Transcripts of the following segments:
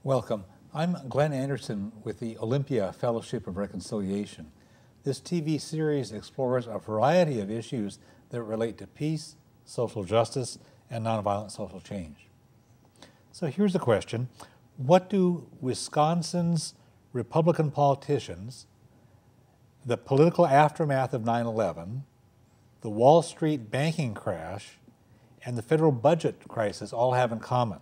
Welcome. I'm Glenn Anderson with the Olympia Fellowship of Reconciliation. This TV series explores a variety of issues that relate to peace, social justice, and nonviolent social change. So here's the question. What do Wisconsin's Republican politicians, the political aftermath of 9/11, the Wall Street banking crash, and the federal budget crisis all have in common?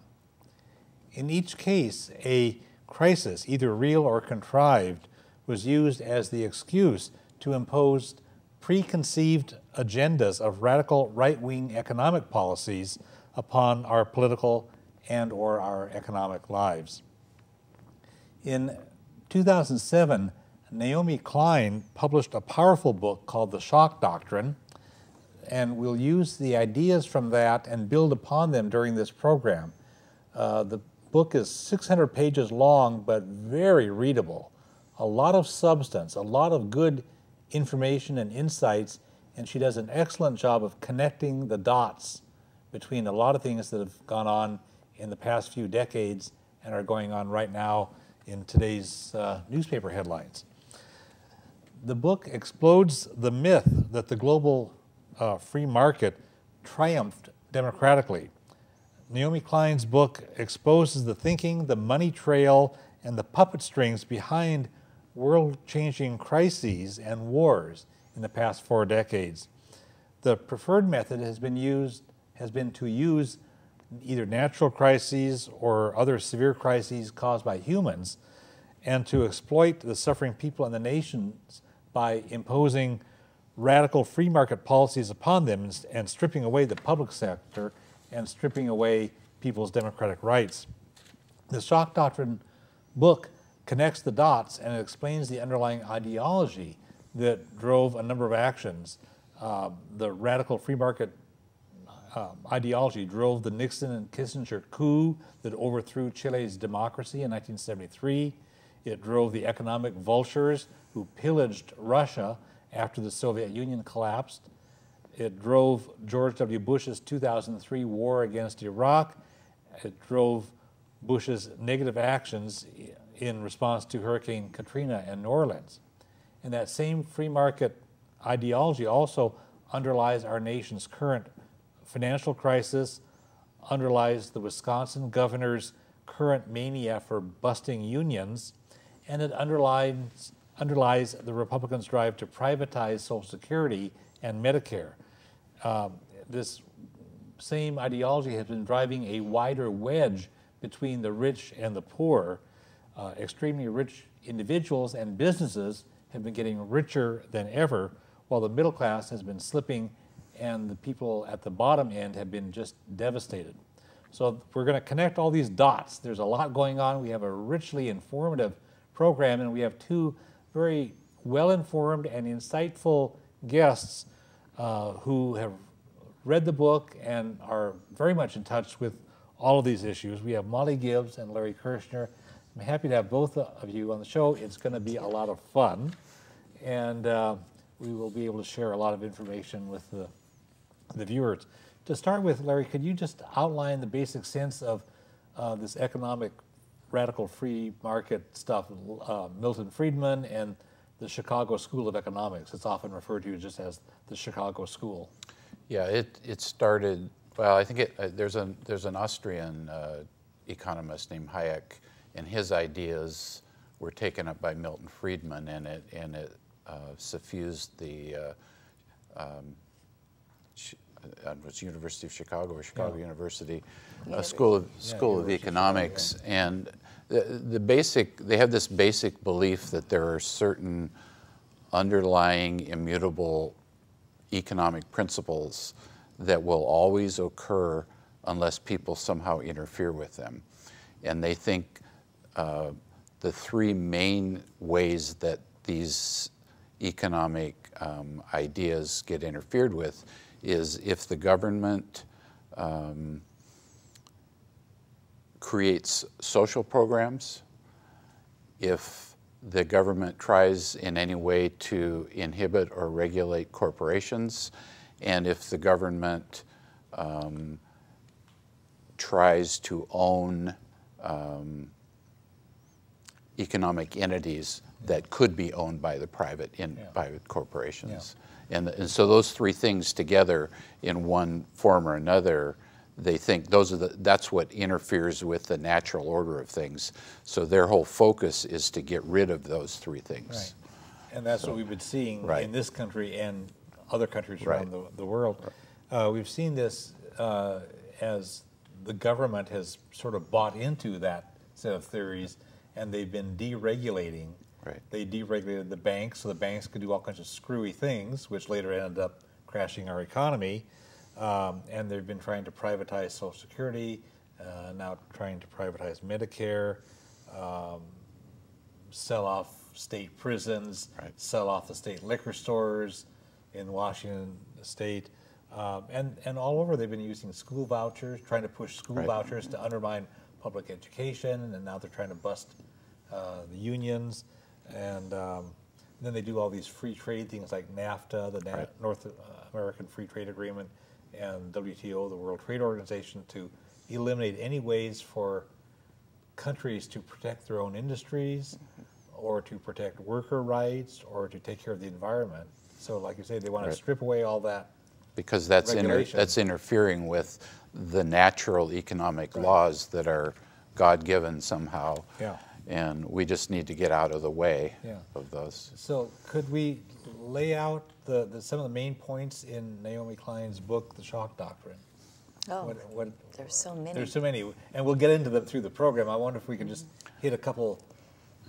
In each case, a crisis, either real or contrived, was used as the excuse to impose preconceived agendas of radical right-wing economic policies upon our political and or our economic lives. In 2007, Naomi Klein published a powerful book called The Shock Doctrine, and we'll use the ideas from that and build upon them during this program. The book is 600 pages long, but very readable. A lot of substance, a lot of good information and insights, and she does an excellent job of connecting the dots between a lot of things that have gone on in the past few decades and are going on right now in today's newspaper headlines. The book explodes the myth that the global free market triumphed democratically. Naomi Klein's book exposes the thinking, the money trail, and the puppet strings behind world-changing crises and wars in the past 4 decades. The preferred method has been to use either natural crises or other severe crises caused by humans, and to exploit the suffering people and the nations by imposing radical free market policies upon them and stripping away the public sector and stripping away people's democratic rights. The Shock Doctrine book connects the dots and it explains the underlying ideology that drove a number of actions. The radical free market ideology drove the Nixon and Kissinger coup that overthrew Chile's democracy in 1973. It drove the economic vultures who pillaged Russia after the Soviet Union collapsed. It drove George W. Bush's 2003 war against Iraq. It drove Bush's negative actions in response to Hurricane Katrina in New Orleans. And that same free market ideology also underlies our nation's current financial crisis, underlies the Wisconsin governor's current mania for busting unions, and it underlies the Republicans' drive to privatize Social Security and Medicare. This same ideology has been driving a wider wedge between the rich and the poor. Extremely rich individuals and businesses have been getting richer than ever, while the middle class has been slipping and the people at the bottom end have been just devastated. So we're going to connect all these dots. There's a lot going on. We have a richly informative program, and we have 2 very well-informed and insightful guests who have read the book and are very much in touch with all of these issues. We have Molly Gibbs and Larry Kirshner. I'm happy to have both of you on the show. It's going to be a lot of fun, and we will be able to share a lot of information with the viewers. To start with, Larry, could you just outline the basic sense of this economic radical free market stuff, Milton Friedman and the Chicago School of Economics? It's often referred to just as the Chicago School. Yeah, it started, well, I think there's an Austrian economist named Hayek, and his ideas were taken up by Milton Friedman, and it suffused the was University of Chicago or Chicago University School of Economics, and they have this basic belief that there are certain underlying immutable economic principles that will always occur unless people somehow interfere with them. And they think the three main ways that these economic ideas get interfered with is if the government creates social programs, if the government tries in any way to inhibit or regulate corporations, and if the government tries to own economic entities that could be owned by the private corporations. And so those three things together in one form or another, they think that's what interferes with the natural order of things. So their whole focus is to get rid of those three things. Right. And that's what we've been seeing in this country and other countries around the world. We've seen this as the government has sort of bought into that set of theories, and they've been deregulating. Right. They deregulated the banks, so the banks could do all kinds of screwy things, which later ended up crashing our economy. And they've been trying to privatize Social Security, now trying to privatize Medicare, sell off state prisons, sell off the state liquor stores in Washington State. And all over they've been using school vouchers, trying to push school vouchers to undermine public education, and now they're trying to bust the unions. And then they do all these free trade things like NAFTA, the North American Free Trade Agreement, and WTO, the World Trade Organization, to eliminate any ways for countries to protect their own industries or to protect worker rights or to take care of the environment. So like you say, they want to strip away all that. Because that's interfering with the natural economic laws that are God-given somehow. Yeah. And we just need to get out of the way of those. So could we lay out some of the main points in Naomi Klein's book, The Shock Doctrine? Oh, there's so many. There's so many, and we'll get into them through the program. I wonder if we can just hit a couple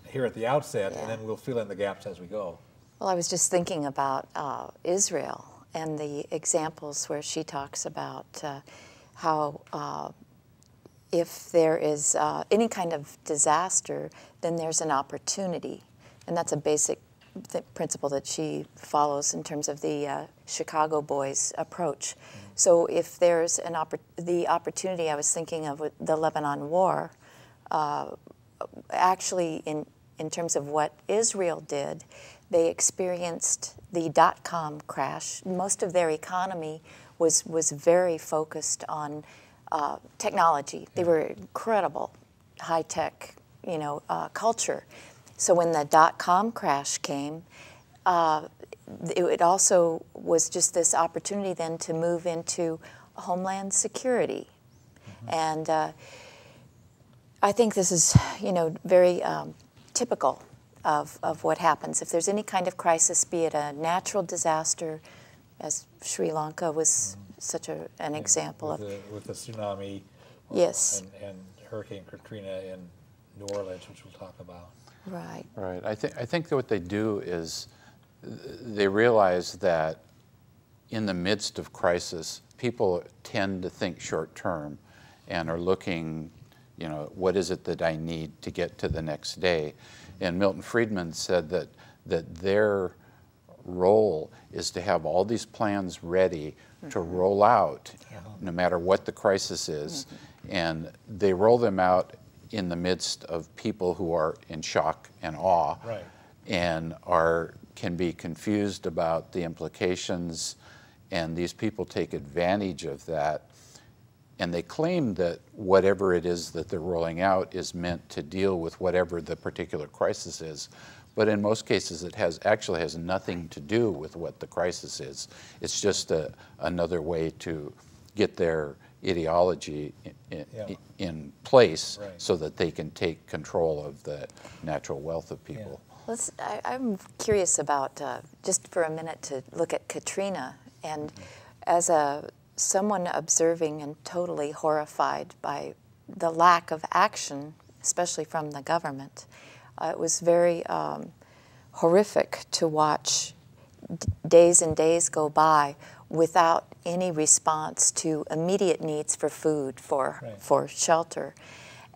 here at the outset, and then we'll fill in the gaps as we go. Well, I was just thinking about Israel and the examples where she talks about how if there is any kind of disaster, then there's an opportunity. And that's a basic principle that she follows in terms of the Chicago Boys approach. So if there's the opportunity, I was thinking of with the Lebanon War, actually in terms of what Israel did, they experienced the dot-com crash. Most of their economy was very focused on technology. They were incredible, high-tech, culture. So when the dot-com crash came, it also was just this opportunity then to move into homeland security. And I think this is, very typical of what happens. If there's any kind of crisis, be it a natural disaster, as Sri Lanka was such an example with the tsunami, and Hurricane Katrina in New Orleans, which we'll talk about. Right. Right. I think that what they do is they realize that in the midst of crisis, people tend to think short term and are looking, what is it that I need to get to the next day? And Milton Friedman said that their role is to have all these plans ready to roll out no matter what the crisis is. And they roll them out in the midst of people who are in shock and awe and can be confused about the implications, and these people take advantage of that. And they claim that whatever it is that they're rolling out is meant to deal with whatever the particular crisis is. But in most cases, it actually has nothing to do with what the crisis is. It's just another way to get their ideology Yeah. in place Right. so that they can take control of the natural wealth of people. I'm curious about, just for a minute, to look at Katrina. And as someone observing and totally horrified by the lack of action, especially from the government, it was very horrific to watch days and days go by without any response to immediate needs for food, for shelter.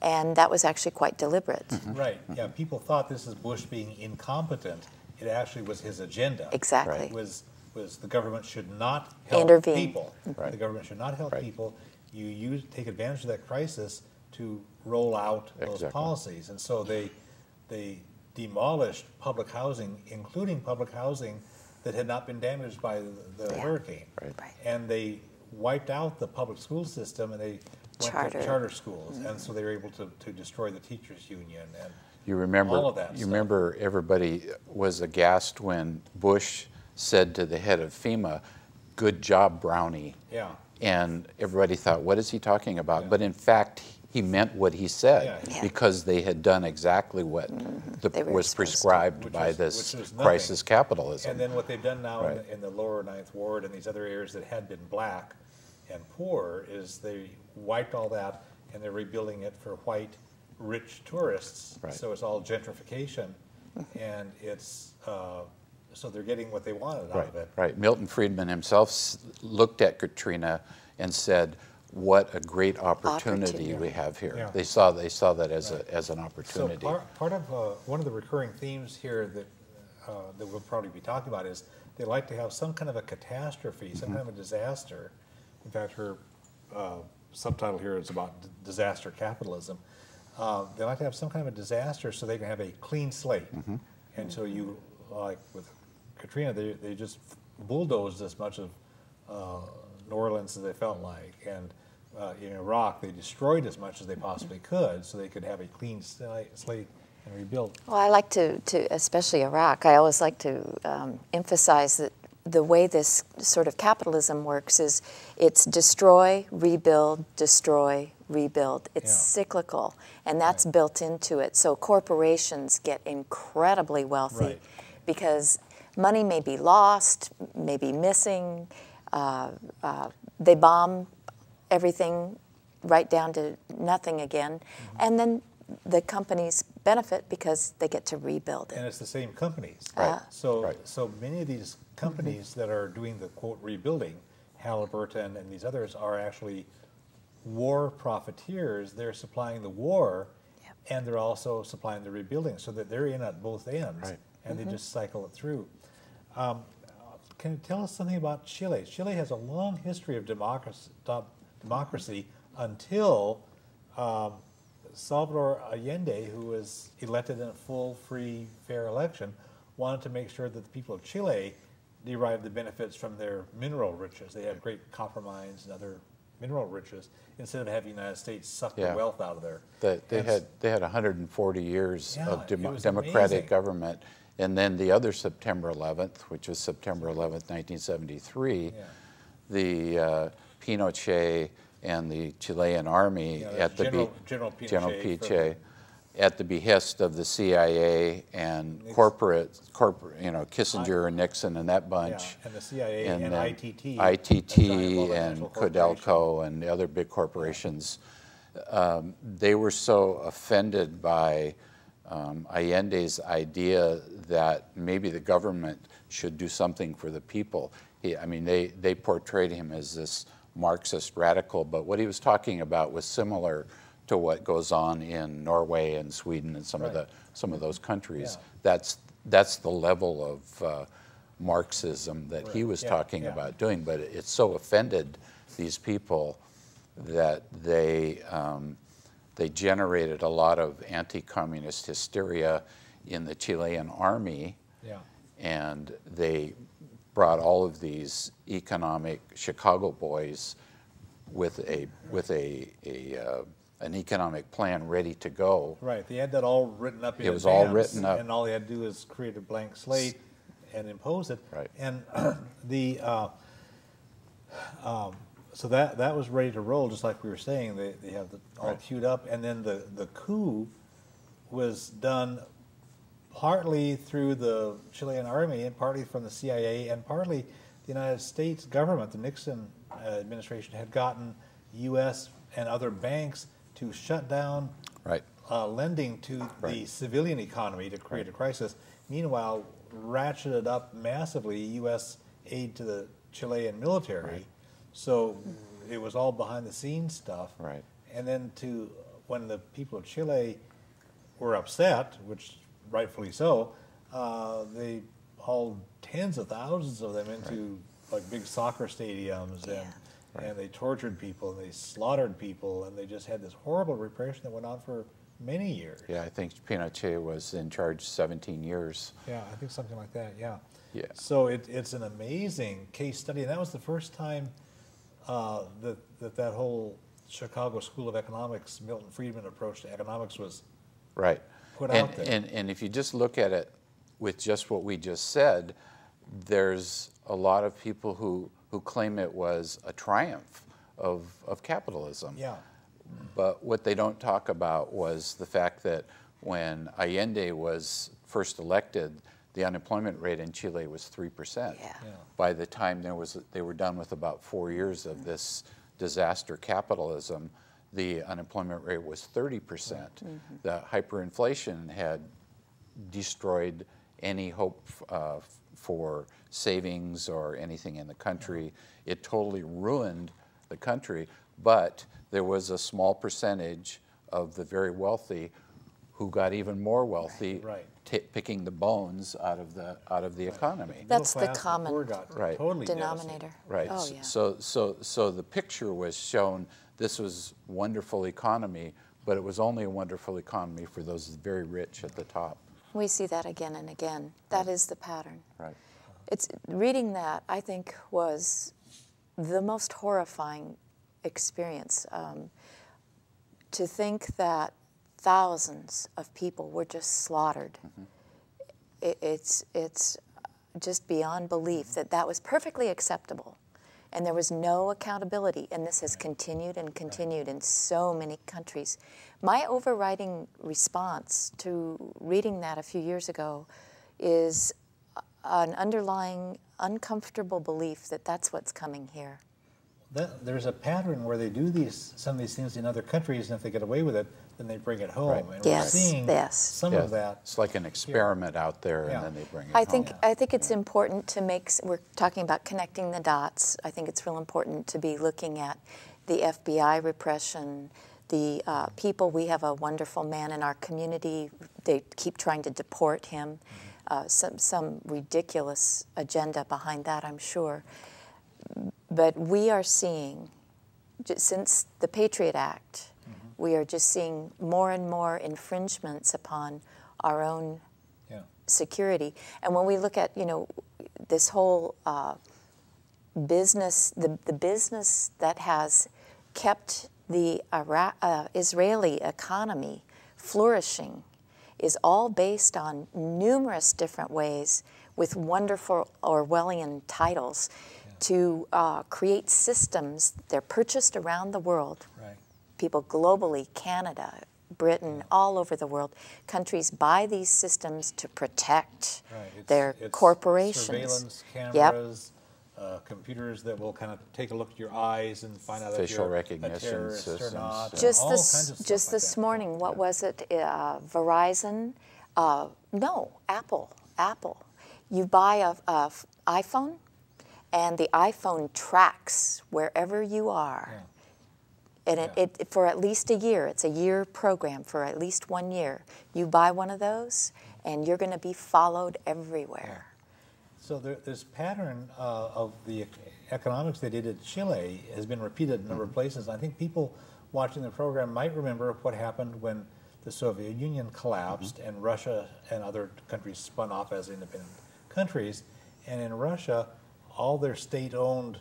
And that was actually quite deliberate. Right, yeah, people thought this is Bush being incompetent. It actually was his agenda. Exactly. Right. Was the government should not help Intervene. people. Right. The government should not help Right. people. You take advantage of that crisis to roll out those Exactly. policies. And so they demolished public housing, including public housing that had not been damaged by the Yeah. hurricane. Right. Right. And they wiped out the public school system, and they went Charter. to charter schools. And so they were able to destroy the teachers union and You remember, all of that you stuff. remember everybody was aghast when Bush said to the head of FEMA, "Good job, Brownie." yeah. And everybody thought, what is he talking about? Yeah. But in fact, he meant what he said Yeah. Yeah. because they had done exactly what They were was supposed to. prescribed Which by was- this which was nothing. crisis capitalism. And then what they've done now Right. in the lower Ninth Ward and these other areas that had been black and poor is they wiped all that and they're rebuilding it for white, rich tourists. Right. So it's all gentrification, and it's so they're getting what they wanted out Right, of it. right. Milton Friedman himself looked at Katrina and said, "What a great opportunity Opportunity. we have here." Yeah. They saw that as Right. as an So opportunity. part of one of the recurring themes here that we'll probably be talking about is they like to have some kind of a catastrophe, some kind of a disaster. In fact, her subtitle here is about disaster capitalism. They like to have some kind of a disaster so they can have a clean slate. And so you, like with Katrina, they just bulldozed as much of New Orleans as they felt like. And in Iraq, they destroyed as much as they possibly could so they could have a clean slate and rebuild. Well, I like to especially Iraq, I always like to emphasize that the way this sort of capitalism works is it's destroy, rebuild, destroy, rebuild. It's Yeah. cyclical, and that's built into it. So corporations get incredibly wealthy Right. because money may be lost, may be missing. They bomb everything right down to nothing again, and then the companies benefit because they get to rebuild it. And it's the same companies. Right. So, Right. so many of these companies that are doing the quote rebuilding, Halliburton and these others, are actually war profiteers. They're supplying the war, Yep. and they're also supplying the rebuilding, so that they're in at both ends, Right. and they just cycle it through. Can you tell us something about Chile? Chile has a long history of democracy until Salvador Allende, who was elected in a full, free, fair election, wanted to make sure that the people of Chile derived the benefits from their mineral riches. They have great copper mines and other mineral riches, instead of having the United States suck Yeah. the wealth out of there. They had 140 years Yeah, of it was democratic amazing. government, and then the other September 11th, which was September 11th, 1973, Yeah. the Pinochet and the Chilean army Yeah, at the General Pinochet General from- Pinochet at the behest of the CIA and Nixon. corporate, Kissinger and Nixon and that Yeah, bunch. and the CIA and then ITT. ITT the giant and multinational corporation. Codelco and the other big corporations, they were so offended by Allende's idea that maybe the government should do something for the people. They portrayed him as this Marxist radical, but what he was talking about was similar to what goes on in Norway and Sweden and some of those countries. Yeah. That's the level of Marxism that he was Yeah, talking yeah. about doing, but it so offended these people that they generated a lot of anti-communist hysteria in the Chilean army, Yeah. and they brought all of these economic Chicago boys with an economic plan ready to go. Right, they had that all written up in It was all advance, written up. and all they had to do is create a blank slate and impose it. Right. And the So that was ready to roll, just like we were saying. They have all Right. queued up, and then the coup was done partly through the Chilean army and partly from the CIA and partly the United States government. The Nixon administration had gotten U.S. and other banks to shut down Right. lending to the Right. civilian economy to create a crisis. Meanwhile, ratcheted up massively U.S. aid to the Chilean military. Right. So it was all behind the scenes stuff. Right. And then when the people of Chile were upset, which rightfully so, they hauled tens of thousands of them into like big soccer stadiums and they tortured people and they slaughtered people and they just had this horrible repression that went on for many years. Yeah, I think Pinochet was in charge 17 years. Yeah, I think something like that, yeah. Yeah. So it's an amazing case study, and that was the first time that whole Chicago School of Economics, Milton Friedman approach to economics was Right. put out there. And if you just look at it with just what we just said, there's a lot of people who claim it was a triumph of capitalism. Yeah. But what they don't talk about was the fact that when Allende was first elected, the unemployment rate in Chile was 3%. Yeah. Yeah. By the time they were done with about 4 years of this disaster capitalism, the unemployment rate was 30%. Mm-hmm. The hyperinflation had destroyed any hope for savings or anything in the country. It totally ruined the country, but there was a small percentage of the very wealthy who got even more wealthy, Right. picking the bones out of the economy. That's Middle the class, common poor got Right. totally denominator. devastated. Right. Oh, yeah. So the picture was shown. This was wonderful economy, but it was only a wonderful economy for those very rich at the top. We see that again and again. That is the pattern. Right. It's reading that, I think, was the most horrifying experience. To think that thousands of people were just slaughtered. It's just beyond belief that was perfectly acceptable, and there was no accountability. And this has continued and continued in so many countries. My overriding response to reading that a few years ago is an underlying uncomfortable belief that that's what's coming here. There's a pattern where they do some of these things in other countries, and if they get away with it, then they bring it home. Right. And Yes, we're seeing yes. some of that. It's like an experiment out there, Yeah. and then they bring it I home. think it's important to make, we're talking about connecting the dots. I think it's real important to be looking at the FBI repression, the people. We have a wonderful man in our community. They keep trying to deport him. Some ridiculous agenda behind that, I'm sure. But we are seeing, since the Patriot Act, we are just seeing more and more infringements upon our own security. And when we look at, this whole business, the business that has kept the Israeli economy flourishing is all based on numerous different ways with wonderful Orwellian titles to create systems. They're purchased around the world. Right. People globally, Canada, Britain, all over the world, countries buy these systems to protect their corporations. Surveillance Yep. cameras, computers that will kind of take a look at your eyes and find out if Facial you're recognition a terrorist or systems, not. yeah. Just all this, kinds of stuff just like this that. morning, what was it? Verizon? No, Apple. You buy a iPhone, and the iPhone tracks wherever you are. Yeah. And it for at least a year. It's a year program for at least 1 year. You buy one of those, and you're going to be followed everywhere. So this pattern of the economics they did in Chile has been repeated in a number of places. I think people watching the program might remember what happened when the Soviet Union collapsed and Russia and other countries spun off as independent countries. And in Russia, all their state-owned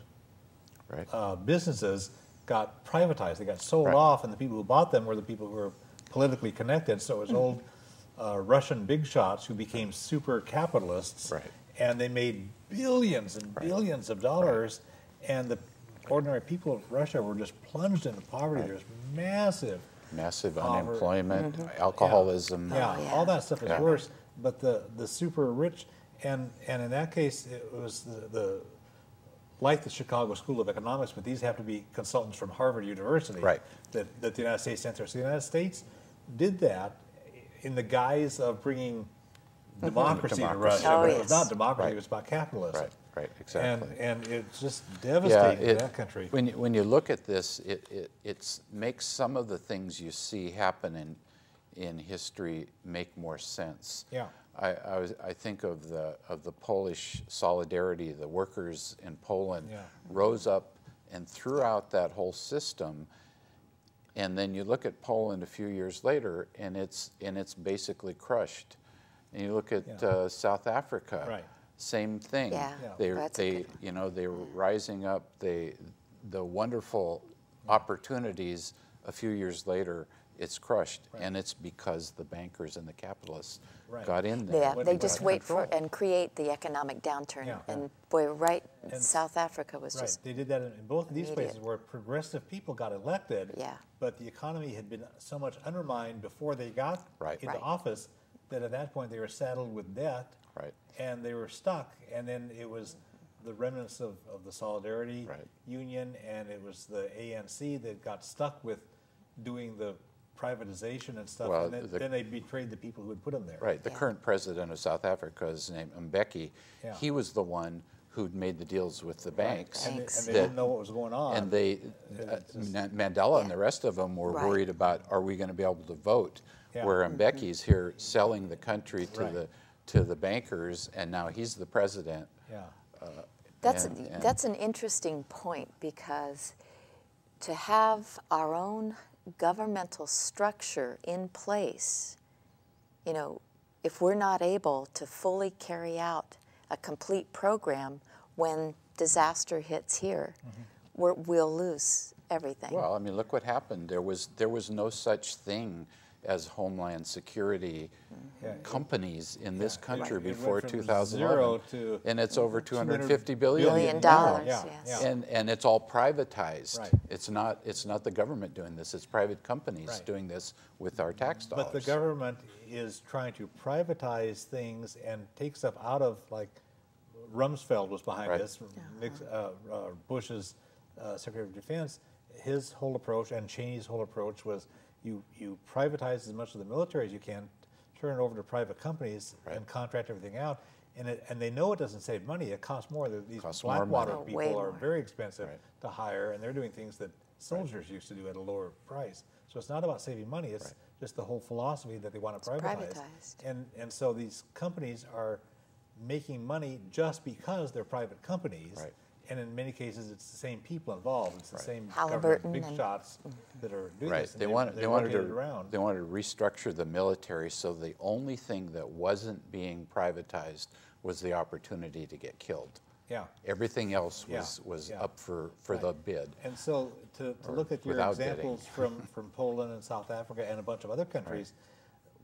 businesses got privatized. They got sold off, and the people who bought them were the people who were politically connected. So it was old Russian big shots who became super capitalists. Right. And they made billions and billions of dollars, and the ordinary people of Russia were just plunged into poverty. Right. There's massive unemployment, alcoholism. Yeah, yeah. all that stuff is Yeah. worse. But the super rich, and in that case, it was like the Chicago School of Economics, but these have to be consultants from Harvard University. Right. That the United States sent there. So the United States did that in the guise of bringing democracy to Russia. Oh, but it yes. was not democracy, Right. it was about capitalism. Right, exactly. And it's just devastating to that country. When you look at this, it makes some of the things you see happen in history make more sense. Yeah. I think of the Polish solidarity. The workers in Poland Yeah. rose up and threw out that whole system. And then you look at Poland a few years later, and it's basically crushed. And you look at South Africa, Right. same thing. Yeah, Yeah. that's a good one. They were rising up. The wonderful opportunities a few years later, it's crushed, and it's because the bankers and the capitalists Right. got in there. Yeah, What- they what just wait for control. and create the economic downturn. Yeah. And boy, And South Africa was Right, just they did that in both of these immediate. places where progressive people got elected, Yeah. but the economy had been so much undermined before they got Right. into Right. office that at that point they were saddled with debt, Right. and they were stuck. And then it was the remnants of the Solidarity Right. Union, and it was the ANC that got stuck with doing the privatization and stuff, Well, and then they betrayed the people who had put them there. Right. The Yeah. current president of South Africa is named Mbeki. Yeah. He was the one who'd made the deals with the banks. And they, Banks. and they that- didn't know what was going on. And Mandela and the rest of them were Right. worried about, are we going to be able to vote? Yeah. Where Mbeki's here selling the country to Right. the bankers, and now he's the president. Yeah. That's And- that's an interesting point, because to have our own governmental structure in place, if we're not able to fully carry out a complete program when disaster hits here, we'll lose everything. Well, I mean, look what happened. There was no such thing as Homeland Security Yeah, companies in this country It went before from 2011, 0 to and it's over 250 billion. Billion now. dollars, Yeah, yes. yeah. And it's all privatized. Right. It's not the government doing this. It's private companies Right. doing this with our tax dollars. But the government is trying to privatize things and take stuff out of, like, Rumsfeld was behind Right. this, Bush's Secretary of Defense. His whole approach and Cheney's whole approach was you privatize as much of the military as you can, turn it over to private companies Right. and contract everything out. And they know it doesn't save money. It costs more. These Costs more Blackwater money. Oh, way people are more. very expensive Right. to hire, and they're doing things that soldiers used to do at a lower price. So it's not about saving money. It's Right. just the whole philosophy that they want to It's privatize. privatized. And so these companies are making money just because they're private companies. Right. And in many cases, it's the same people involved. It's the Right. same Halliburton government big and- shots that are doing Right. this. And They wanted rotate it around. to restructure the military, so the only thing that wasn't being privatized was the opportunity to get killed. Yeah. Everything else Yeah, was yeah. up for Right. the bid. And so to look at your without bidding. examples from Poland and South Africa and a bunch of other countries,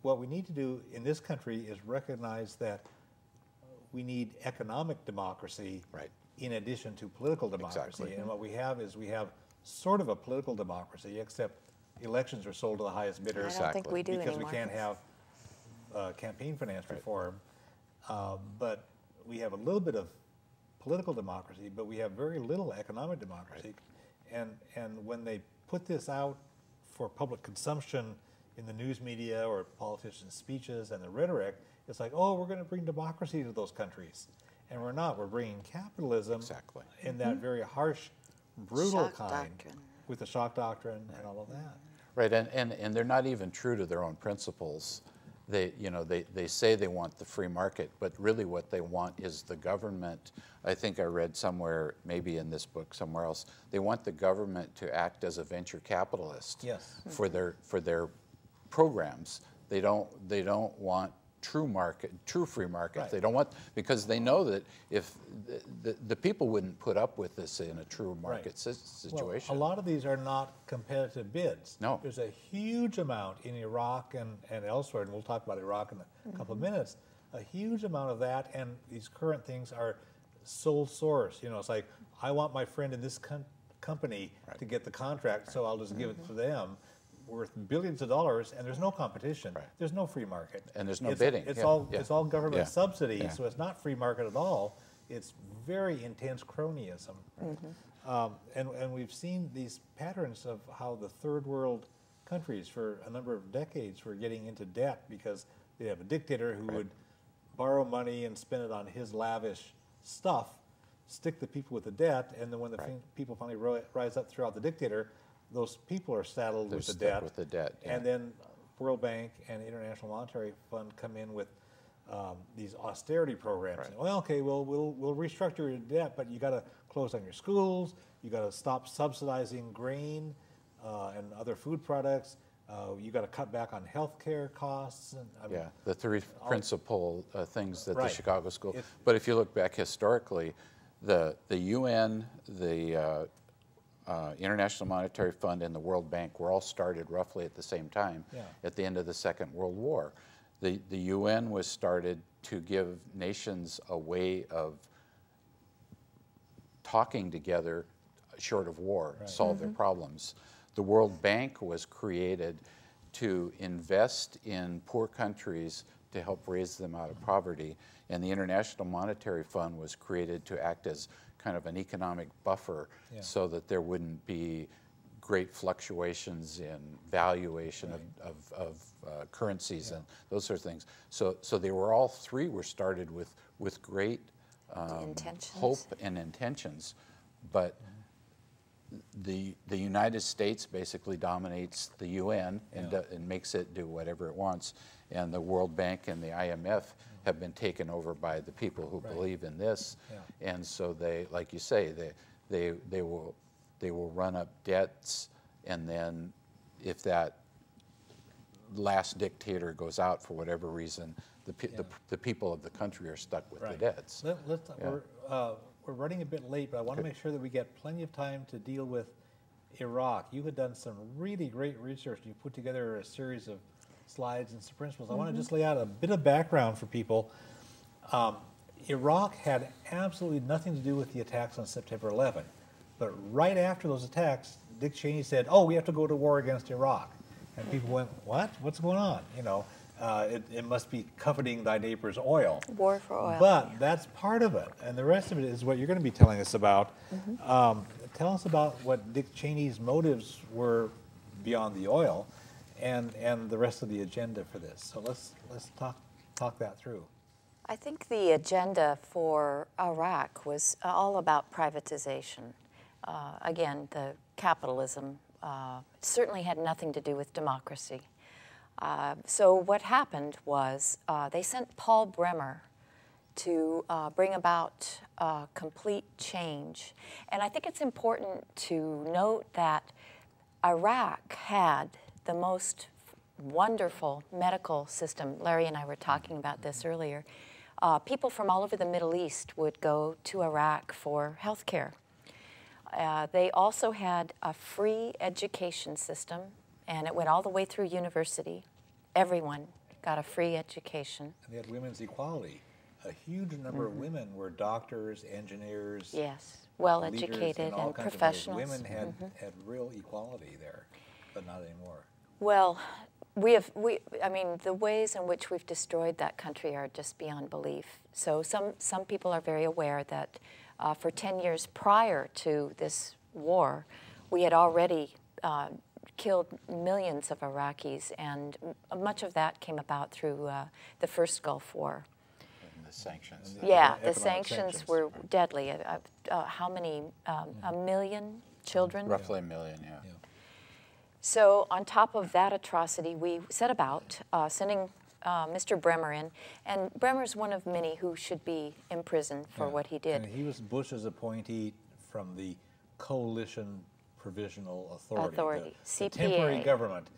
what we need to do in this country is recognize that we need economic democracy Right. in addition to political democracy. Exactly. And what we have is we have sort of a political democracy, except elections are sold to the highest bidder. I don't think we do because anymore. we can't have campaign finance reform. But we have a little bit of political democracy, but we have very little economic democracy. And when they put this out for public consumption in the news media or politicians' speeches and the rhetoric, it's like, oh, we're going to bring democracy to those countries. And we're not. We're bringing capitalism Exactly. in that very harsh, brutal Shock kind doctrine. with the shock doctrine and all of that. Right, and they're not even true to their own principles. They say they want the free market, but really what they want is the government. I think I read somewhere, maybe in this book, somewhere else, they want the government to act as a venture capitalist. Yes. For their programs. They don't want true free market. Right. They don't want, because they know that if the people wouldn't put up with this in a true market Right. situation. Well, a lot of these are not competitive bids. No. There's a huge amount in Iraq and elsewhere, and we'll talk about Iraq in a couple of minutes, a huge amount of that, and these current things are sole source. It's like, I want my friend in this company to get the contract, so I'll just give it to them, worth billions of dollars, and there's no competition. Right. There's no free market. And there's no bidding. It's all government Yeah. subsidy, Yeah. so it's not free market at all. It's very intense cronyism. And we've seen these patterns of how the third world countries for a number of decades were getting into debt because they have a dictator who would borrow money and spend it on his lavish stuff, stick the people with the debt, and then when the people finally rise up throughout the dictator, those people are saddled with the debt. With the debt, yeah. And then World Bank and International Monetary Fund come in with these austerity programs. Right. Well, okay, we'll restructure your debt, but you got to close down your schools. You got to stop subsidizing grain and other food products. You got to cut back on healthcare costs. And I mean, The three principal things that the Right. Chicago School. But if you look back historically, the UN, the International Monetary Fund, and the World Bank were all started roughly at the same time at the end of the Second World War. The UN was started to give nations a way of talking together short of war, solve their problems. The World Bank was created to invest in poor countries to help raise them out of poverty, and the International Monetary Fund was created to act as kind of an economic buffer so that there wouldn't be great fluctuations in valuation of currencies and those sort of things. So they were all three were started with great hope and intentions, but the United States basically dominates the UN and makes it do whatever it wants, and the World Bank and the IMF have been taken over by the people who believe in this, and so they, like you say, they will run up debts, and then if that last dictator goes out for whatever reason, the people of the country are stuck with the debts. We're running a bit late, but I want to make sure that we get plenty of time to deal with Iraq. You had done some really great research. You put together a series of slides and some principles. I want to just lay out a bit of background for people. Iraq had absolutely nothing to do with the attacks on September 11. But right after those attacks, Dick Cheney said, "Oh, we have to go to war against Iraq." And people went, "What? What's going on?" You know, it must be coveting thy neighbor's oil. War for oil. But that's part of it, and the rest of it is what you're going to be telling us about. Tell us about what Dick Cheney's motives were beyond the oil, and the rest of the agenda for this. So let's talk that through. I think the agenda for Iraq was all about privatization. Again, the capitalism certainly had nothing to do with democracy. So what happened was they sent Paul Bremer to bring about complete change. And I think it's important to note that Iraq had the most wonderful medical system. Larry and I were talking about this earlier. People from all over the Middle East would go to Iraq for health care. They also had a free education system, and it went all the way through university. Everyone got a free education. And they had women's equality. A huge number of women were doctors, engineers, well-educated and professionals. Women had real equality there, but not anymore. Well, I mean, the ways in which we've destroyed that country are just beyond belief. So some people are very aware that for 10 years prior to this war, we had already killed millions of Iraqis, and much of that came about through the first Gulf War. And the sanctions. The sanctions were deadly. How many? A million children? Roughly a million, yeah. So on top of that atrocity, we set about sending Mr. Bremer in, and Bremer's one of many who should be imprisoned for what he did. And he was Bush's appointee from the Coalition Provisional Authority. CPA. The temporary government.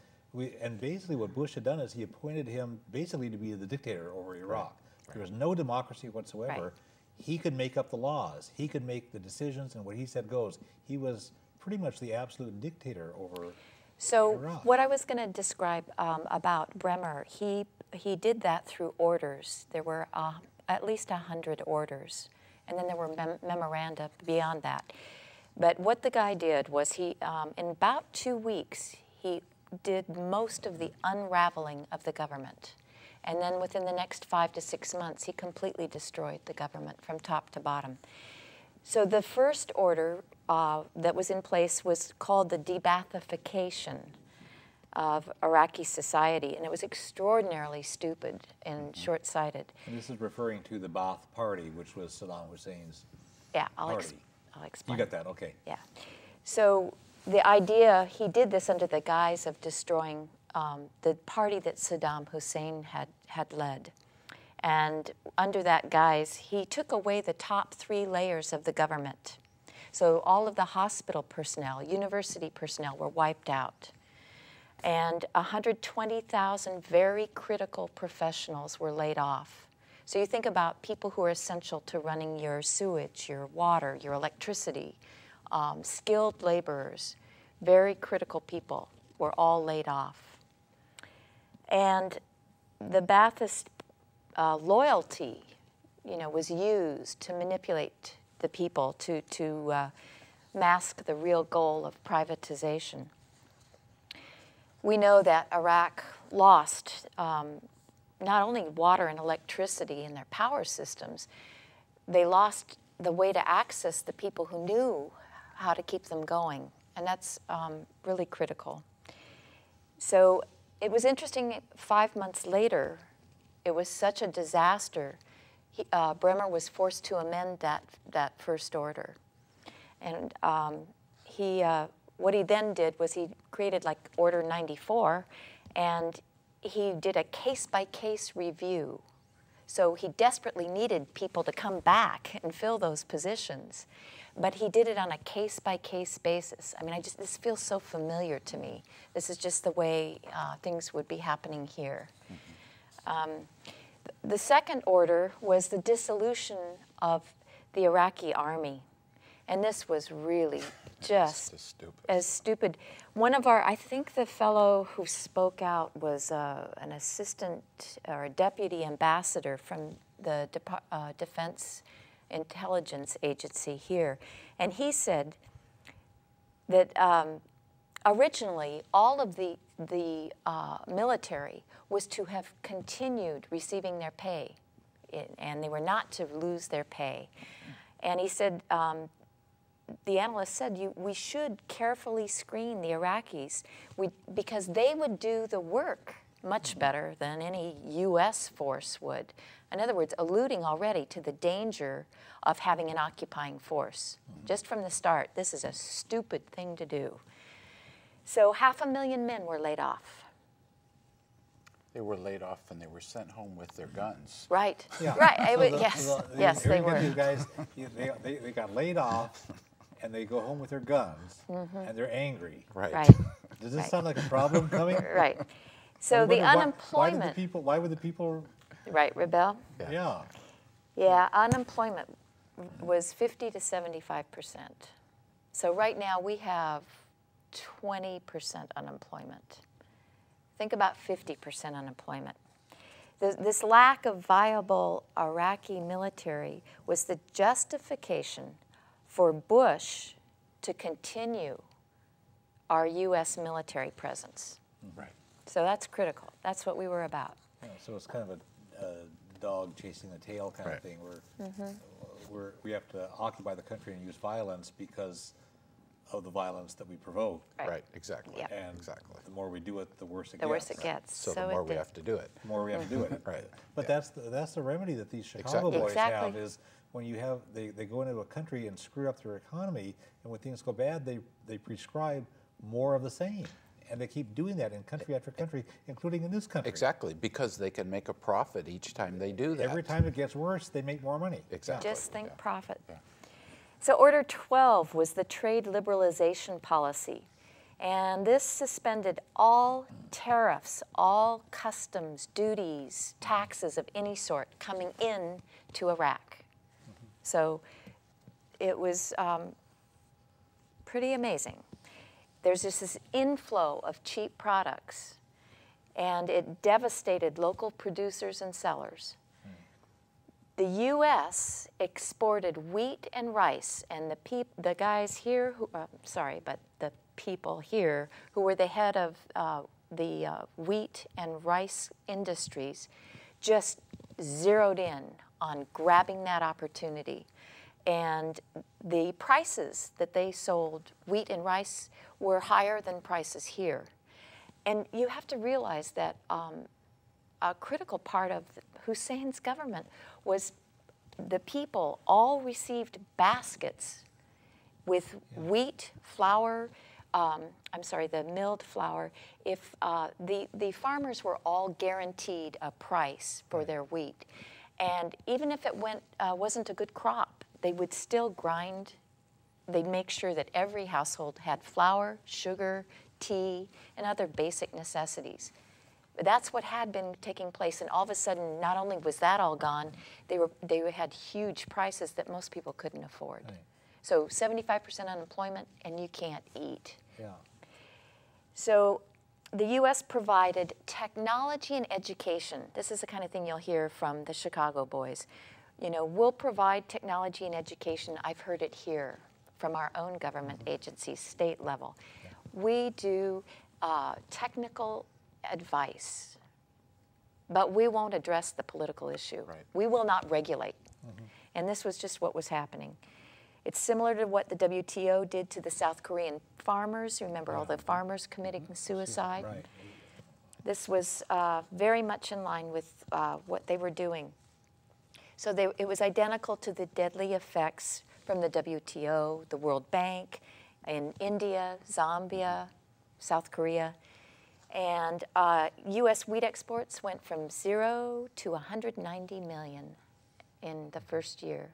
And basically what Bush had done is he appointed him basically to be the dictator over Iraq. There was no democracy whatsoever. He could make up the laws. He could make the decisions, and what he said goes. He was pretty much the absolute dictator over So Iraq. what I was going to describe about Bremer, he did that through orders. There were at least 100 orders, and then there were memoranda beyond that. But what the guy did was he, in about 2 weeks, he did most of the unraveling of the government. And then within the next 5 to 6 months, he completely destroyed the government from top to bottom. So the first order that was in place was called the de-Baathification of Iraqi society, and it was extraordinarily stupid and short-sighted. And this is referring to the Ba'ath Party, which was Saddam Hussein's I'll explain. You got that, okay. Yeah. So the idea, he did this under the guise of destroying the party that Saddam Hussein had led. And under that guise, he took away the top 3 layers of the government. So all of the hospital personnel, university personnel were wiped out. And 120,000 very critical professionals were laid off. So you think about people who are essential to running your sewage, your water, your electricity, skilled laborers, very critical people were all laid off. And the Ba'athist loyalty, was used to manipulate the people to mask the real goal of privatization. We know that Iraq lost not only water and electricity in their power systems, they lost the way to access the people who knew how to keep them going, and that's really critical. So it was interesting, 5 months later, it was such a disaster, Bremer was forced to amend that first order. And what he then did was he created like Order 94, and he did a case-by-case review. So he desperately needed people to come back and fill those positions, but he did it on a case-by-case basis. I mean, this feels so familiar to me. This is just the way things would be happening here. The second order was the dissolution of the Iraqi army. And this was really just as stupid. One of I think the fellow who spoke out was an assistant or a deputy ambassador from the Defense Intelligence Agency here. And he said that originally all of the military was to have continued receiving their pay, and they were not to lose their pay. And he said, the analyst said, we should carefully screen the Iraqis because they would do the work much better than any U.S. force would. In other words, alluding already to the danger of having an occupying force. Just from the start, this is a stupid thing to do. So 500,000 men were laid off. They were laid off and they were sent home with their guns. Right. Yeah. Right. So Yes, they were. These guys, they got laid off, and they go home with their guns, and they're angry. Right. Does this sound like a problem coming? Right. So the unemployment. Why would the people? Right, rebel? Yeah. Yeah, unemployment was 50 to 75%. So right now we have 20% unemployment. Think about 50% unemployment. This lack of viable Iraqi military was the justification for Bush to continue our U.S. military presence. Right. So that's critical. That's what we were about. Yeah, so it's kind of a dog chasing the tail kind of thing, where we have to occupy the country and use violence because of the violence that we provoke. Right, exactly. Yep. And exactly. the more we do it, the worse it gets. The worse it gets. So the more we have to do it. The more we have to do it. Right. But that's the remedy that these Chicago boys have, is when you have, they go into a country and screw up their economy, and when things go bad, they prescribe more of the same. And they keep doing that in country after country, including in this country. Exactly, because they can make a profit each time they do that. Every time it gets worse, they make more money. Exactly. Just think profit. Yeah. So Order 12 was the trade liberalization policy. And this suspended all tariffs, all customs, duties, taxes of any sort coming in to Iraq. So it was pretty amazing. There's just this inflow of cheap products, and it devastated local producers and sellers. the U.S. exported wheat and rice, and the guys here, the people here who were the head of the wheat and rice industries just zeroed in on grabbing that opportunity. And the prices that they sold wheat and rice were higher than prices here. And you have to realize that a critical part of Hussein's government was the people all received baskets with wheat, flour, the milled flour. If the farmers were all guaranteed a price for their wheat. And even if it wasn't a good crop, they would still grind. They'd make sure that every household had flour, sugar, tea, and other basic necessities. That's what had been taking place, and all of a sudden, not only was that all gone, they had huge prices that most people couldn't afford. Right. So 75% unemployment, and you can't eat. Yeah. So the U.S. provided technology and education. This is the kind of thing you'll hear from the Chicago boys. You know, we'll provide technology and education. I've heard it here from our own government agencies, state level. Yeah. We do technical advice, but we won't address the political issue. Right. We will not regulate. And this was just what was happening. It's similar to what the WTO did to the South Korean farmers. Remember all the farmers committing suicide? Right. This was very much in line with what they were doing. So it was identical to the deadly effects from the WTO, the World Bank, in India, Zambia, South Korea. And U.S. wheat exports went from 0 to 190 million in the first year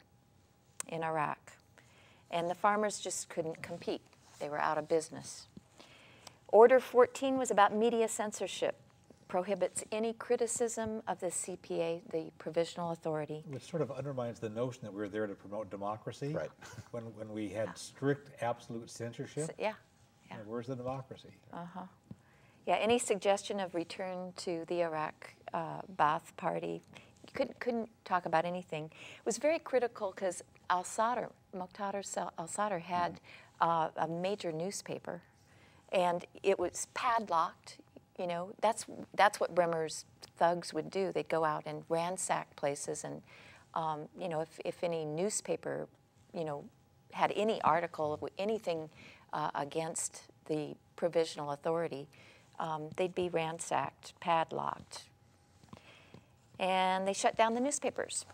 in Iraq. And the farmers just couldn't compete. They were out of business. Order 14 was about media censorship, prohibits any criticism of the CPA, the Provisional Authority. Which sort of undermines the notion that we were there to promote democracy. Right. When we had strict, absolute censorship. Yeah. Where's the democracy? Uh-huh. Yeah, any suggestion of return to the Iraq Ba'ath Party, you couldn't talk about anything. It was very critical because Moqtada al-Sadr had a major newspaper, and it was padlocked. You know, that's what Bremer's thugs would do. They'd go out and ransack places, and you know, if any newspaper, you know, had any article, anything against the Provisional Authority, they'd be ransacked, padlocked. And they shut down the newspapers.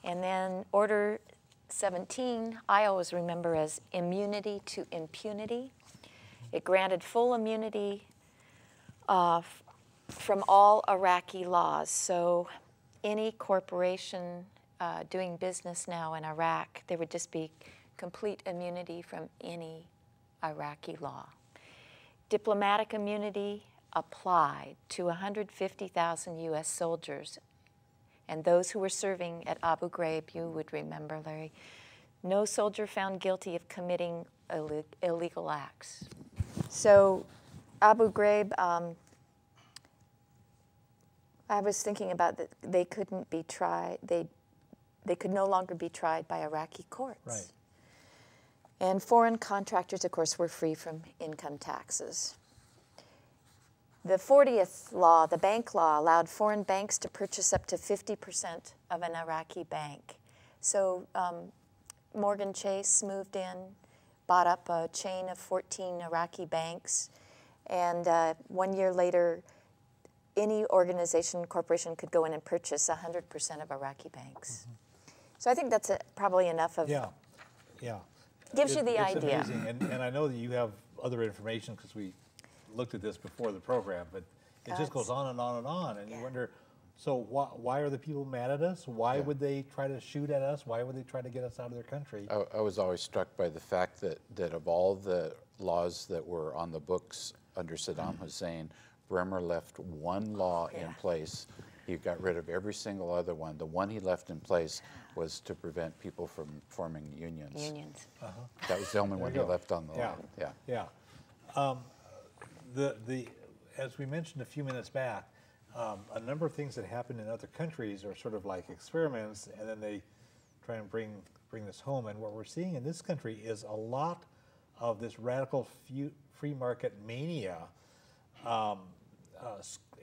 And then Order 17, I always remember as immunity to impunity. It granted full immunity from all Iraqi laws. So any corporation doing business now in Iraq, there would just be complete immunity from any Iraqi law. Diplomatic immunity applied to 150,000 U.S. soldiers and those who were serving at Abu Ghraib. You would remember, Larry. No soldier found guilty of committing illegal acts. So Abu Ghraib, I was thinking about that they couldn't be tried. They could no longer be tried by Iraqi courts. Right. And foreign contractors, of course, were free from income taxes. The 40th law, the bank law, allowed foreign banks to purchase up to 50% of an Iraqi bank. So Morgan Chase moved in, bought up a chain of 14 Iraqi banks, and 1 year later, any organization, corporation could go in and purchase 100% of Iraqi banks. So I think that's probably enough of... Yeah. Gives you the it's idea. Amazing. And I know that you have other information because we looked at this before the program, but it just goes on and on and on, and you wonder, so why are the people mad at us? Why would they try to shoot at us? Why would they try to get us out of their country? I was always struck by the fact that of all the laws that were on the books under Saddam Hussein, Bremer left one law in place. He got rid of every single other one. The one he left in place was to prevent people from forming unions. That was the only one he left on the line. As we mentioned a few minutes back, A number of things that happen in other countries are sort of like experiments, and then they try and bring this home. And what we're seeing in this country is a lot of this radical free market mania,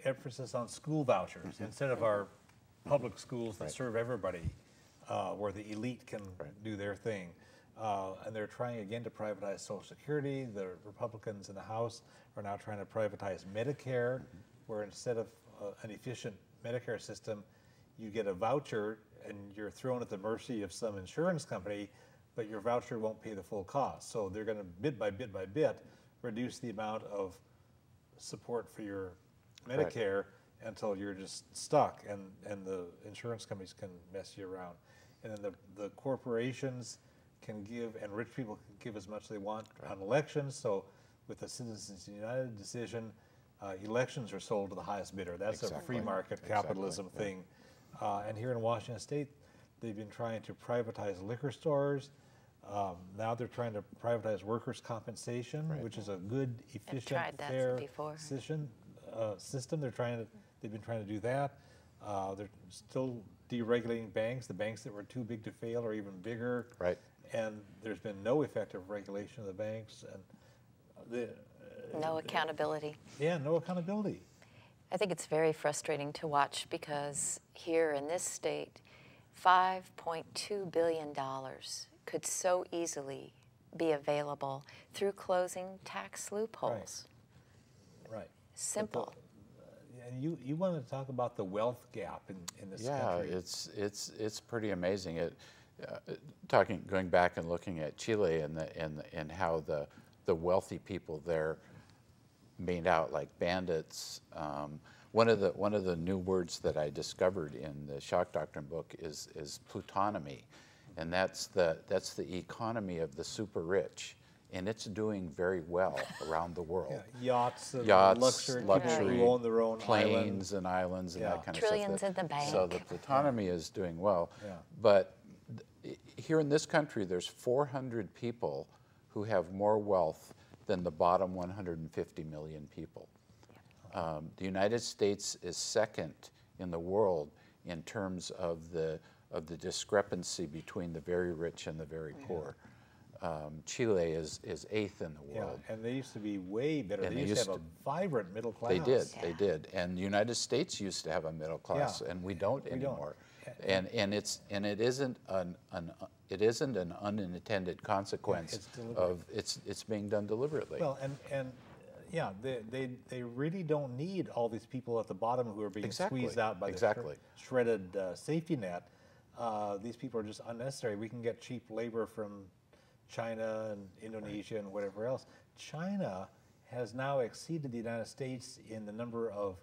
emphasis on school vouchers instead of our public schools that serve everybody, where the elite can do their thing. And they're trying again to privatize Social Security. The Republicans in the House are now trying to privatize Medicare, where instead of an efficient Medicare system, you get a voucher and you're thrown at the mercy of some insurance company, but your voucher won't pay the full cost. So they're going to bit by bit reduce the amount of support for your Medicare until you're just stuck, and the insurance companies can mess you around. And then the corporations can give, and rich people can give as much as they want on elections. So with the Citizens United decision, elections are sold to the highest bidder. That's a free market capitalism thing. And here in Washington State, they've been trying to privatize liquor stores. Now they're trying to privatize workers' compensation, which is a good, efficient, fair system. They've been trying to do that. They're still deregulating banks. The banks that were too big to fail are even bigger. Right. And there's been no effective regulation of the banks, and no accountability. Yeah, no accountability. I think it's very frustrating to watch because here in this state, $5.2 billion could so easily be available through closing tax loopholes. Right. Simple. And you wanted to talk about the wealth gap in this country. Yeah, it's pretty amazing. Going back and looking at Chile and how the wealthy people there made out like bandits. One of the new words that I discovered in the Shock Doctrine book is plutonomy, and that's the economy of the super rich, and it's doing very well around the world. Yachts, luxury who own their own planes and islands and that kind of stuff. Trillions in the bank. So the plutonomy is doing well, but here in this country, there's 400 people who have more wealth than the bottom 150 million people. The United States is second in the world in terms of the discrepancy between the very rich and the very poor. Chile is eighth in the world. Yeah, and they used to be way better. They used to have a vibrant middle class. They did. And the United States used to have a middle class, and we don't anymore. And it isn't an unintended consequence of it's being done deliberately. Well, and they really don't need all these people at the bottom who are being squeezed out by the shredded safety net. These people are just unnecessary. We can get cheap labor from China and Indonesia and whatever else. China has now exceeded the United States in the number of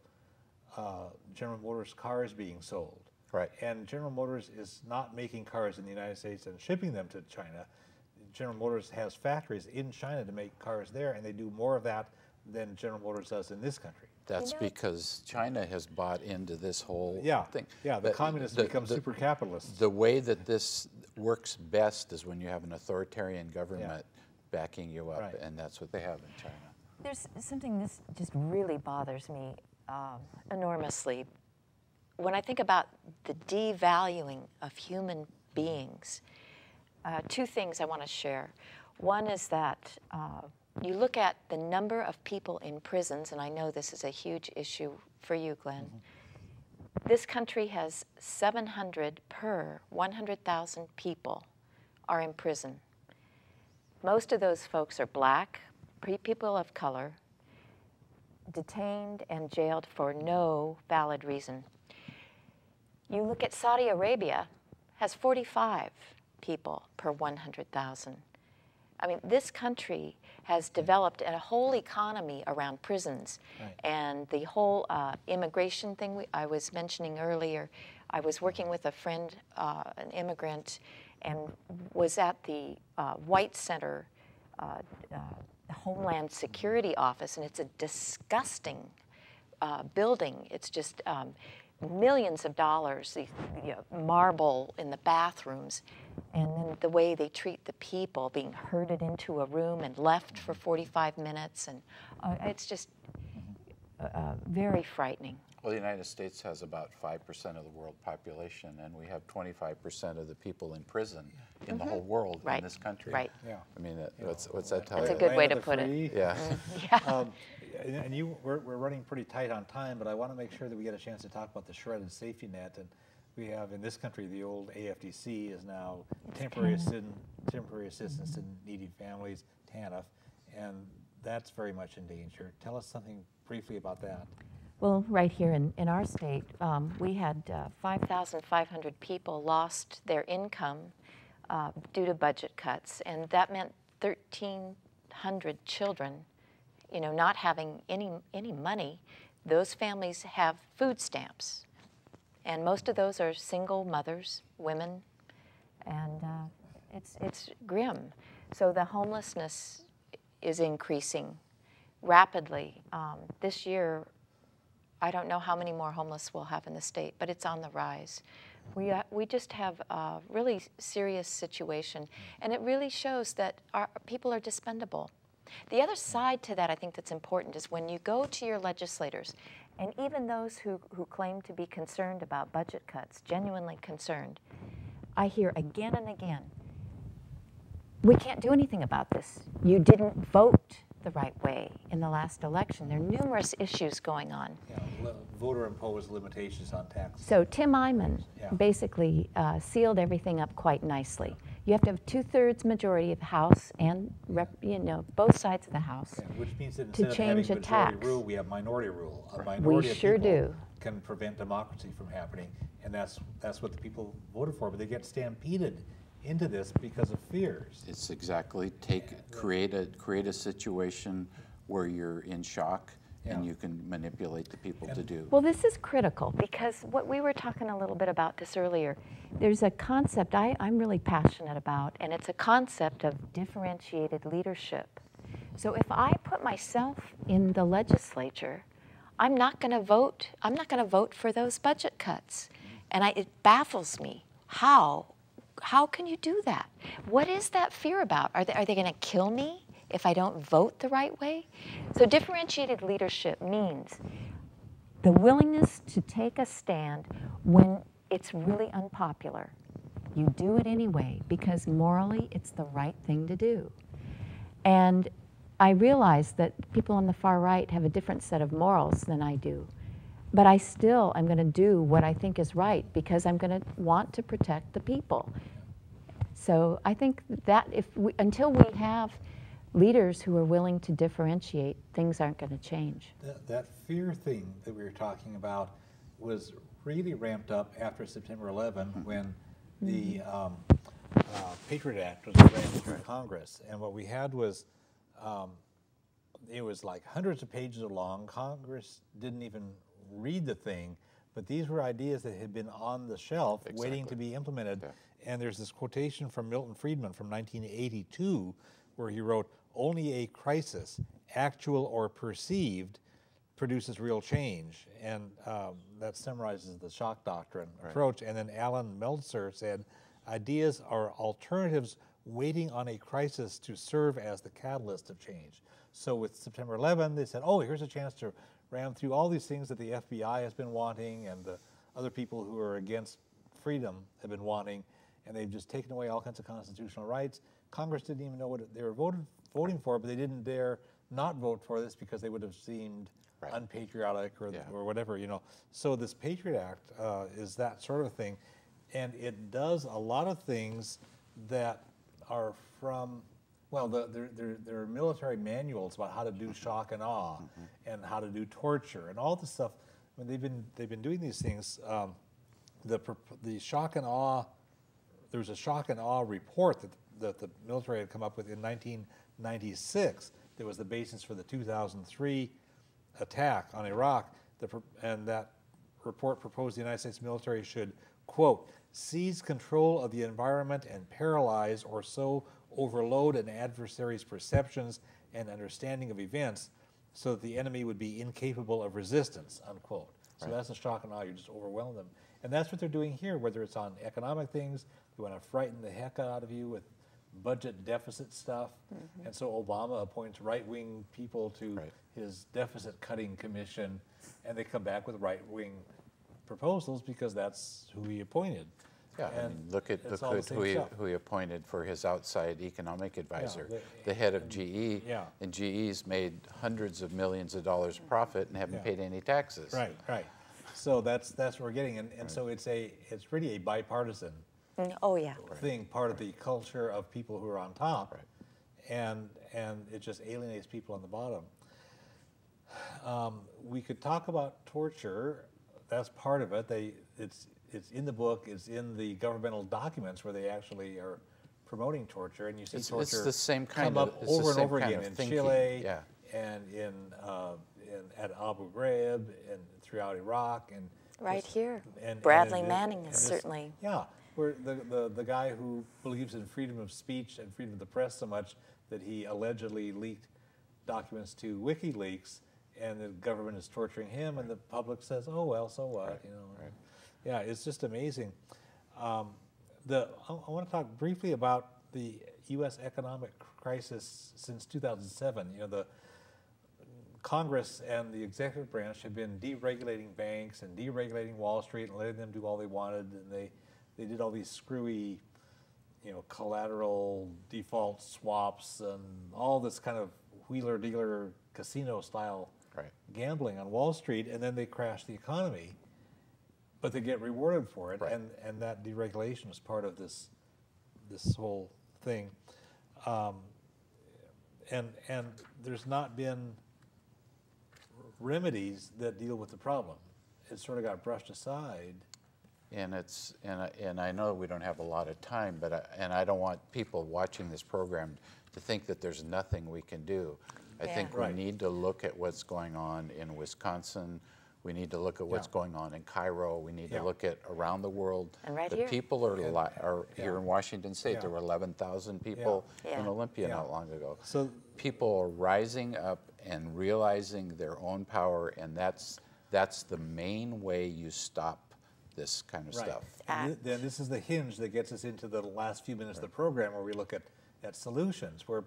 General Motors cars being sold. Right. And General Motors is not making cars in the United States and shipping them to China. General Motors has factories in China to make cars there, and they do more of that than General Motors does in this country. That's because China has bought into this whole thing. Yeah, the communists become super capitalists. The way that this works best is when you have an authoritarian government backing you up, and that's what they have in China. There's something this just really bothers me enormously. When I think about the devaluing of human beings, two things I want to share. One is that you look at the number of people in prisons, and I know this is a huge issue for you, Glenn. Mm-hmm. This country has 700 per 100,000 people are in prison. Most of those folks are black, people of color, detained and jailed for no valid reason. You look at Saudi Arabia, has 45 people per 100,000. I mean, this country has developed a whole economy around prisons. And the whole immigration thing I was mentioning earlier, I was working with a friend, an immigrant, and was at the White Center Homeland Security Office, and it's a disgusting building. It's just millions of dollars, the marble in the bathrooms, and then the way they treat the people, being herded into a room and left for 45 minutes, and it's just very frightening. Well, the United States has about 5% of the world population, and we have 25% of the people in prison in the whole world in this country. Right. Yeah. I mean, what's that tell you? That's a good way to Land of the put it. free. Yeah. Yeah. And we're running pretty tight on time, but I want to make sure that we get a chance to talk about the shredded safety net. And we have in this country, the old AFDC is now temporary assistance to needy families, TANF, and that's very much in danger. Tell us something briefly about that. Well, right here in our state, we had 5,500 people lost their income due to budget cuts, and that meant 1,300 children, not having any money. Those families have food stamps, and most of those are single mothers, women, and it's grim. So the homelessness is increasing rapidly. This year, I don't know how many more homeless we'll have in the state, but it's on the rise. We just have a really serious situation, and it really shows that our people are dispendable. The other side to that I think that's important is when you go to your legislators, and even those who claim to be concerned about budget cuts, genuinely concerned, I hear again and again, we can't do anything about this. You didn't vote the right way in the last election. There are numerous issues going on. Yeah, voter-imposed limitations on taxes. So Tim Eyman basically sealed everything up quite nicely. You have to have 2/3 majority of the House and both sides of the House Which means that to instead of change having a majority tax. rule, we have minority rule. A minority We of sure people do. can prevent democracy from happening, and that's what the people voted for. But they get stampeded into this because of fears. It's exactly create a situation where you're in shock and you can manipulate the people to do. Well, this is critical because what we were talking a little bit about this earlier, there's a concept I'm really passionate about, and it's a concept of differentiated leadership. So if I put myself in the legislature, I'm not going to vote for those budget cuts. And it baffles me. How can you do that? What is that fear about? Are they going to kill me if I don't vote the right way? So differentiated leadership means the willingness to take a stand when it's really unpopular. You do it anyway because morally it's the right thing to do. And I realize that people on the far right have a different set of morals than I do. But I still am going to do what I think is right because I'm going to want to protect the people. So I think that until we have leaders who are willing to differentiate, things aren't going to change. That fear thing that we were talking about was really ramped up after September 11 when the Patriot Act was granted through Congress. And what we had was, it was like hundreds of pages long. Congress didn't even read the thing, but these were ideas that had been on the shelf waiting to be implemented. Yeah. And there's this quotation from Milton Friedman from 1982 where he wrote, "Only a crisis, actual or perceived, produces real change." And that summarizes the shock doctrine approach. And then Alan Meltzer said, "Ideas are alternatives waiting on a crisis to serve as the catalyst of change." So with September 11, they said, oh, here's a chance to ram through all these things that the FBI has been wanting and the other people who are against freedom have been wanting, and they've just taken away all kinds of constitutional rights. Congress didn't even know what they were voting for, but they didn't dare not vote for this because they would have seemed unpatriotic or whatever, So this Patriot Act is that sort of thing, and it does a lot of things that are from, there are military manuals about how to do shock and awe and how to do torture and all this stuff. I mean, they've been doing these things. The shock and awe, there was a shock and awe report that the military had come up with in 1996 that was the basis for the 2003 attack on Iraq, and that report proposed the United States military should, quote, seize control of the environment and paralyze or so overload an adversary's perceptions and understanding of events so that the enemy would be incapable of resistance, unquote. So that's a shock and awe, you just overwhelm them. And that's what they're doing here, whether it's on economic things, they want to frighten the heck out of you with budget deficit stuff. And so Obama appoints right-wing people to his deficit cutting commission, and they come back with right-wing proposals because that's who he appointed. Yeah, I mean, look at who he appointed for his outside economic advisor, the head of GE. Yeah. And GE's made hundreds of millions of dollars profit and haven't paid any taxes. Right, right. So that's what we're getting, and so it's really a bipartisan thing, part of the culture of people who are on top, and it just alienates people on the bottom. We could talk about torture. That's part of it. It's in the book. It's in the governmental documents where they actually are promoting torture, and you see torture it's the same kind come of, up over and over again in thinking. Chile, and at Abu Ghraib, and throughout Iraq, and right here. And Bradley Manning is certainly. Yeah, where the guy who believes in freedom of speech and freedom of the press so much that he allegedly leaked documents to WikiLeaks, and the government is torturing him, and the public says, "Oh well, so what?" You know. Right. Yeah, it's just amazing. I want to talk briefly about the U.S. economic crisis since 2007. You know, the Congress and the executive branch have been deregulating banks and deregulating Wall Street and letting them do all they wanted, and they did all these screwy, collateral default swaps and all this kind of wheeler-dealer casino-style gambling on Wall Street, and then they crashed the economy. But they get rewarded for it, and that deregulation is part of this whole thing. And there's not been remedies that deal with the problem. It sort of got brushed aside. And I know we don't have a lot of time, but I don't want people watching this program to think that there's nothing we can do. I think we need to look at what's going on in Wisconsin. We need to look at what's going on in Cairo. We need to look at around the world. And right the here. people are here in Washington State. There were 11,000 people in Olympia not long ago. So people are rising up and realizing their own power, and that's the main way you stop this kind of stuff. And then this is the hinge that gets us into the last few minutes of the program, where we look at solutions, where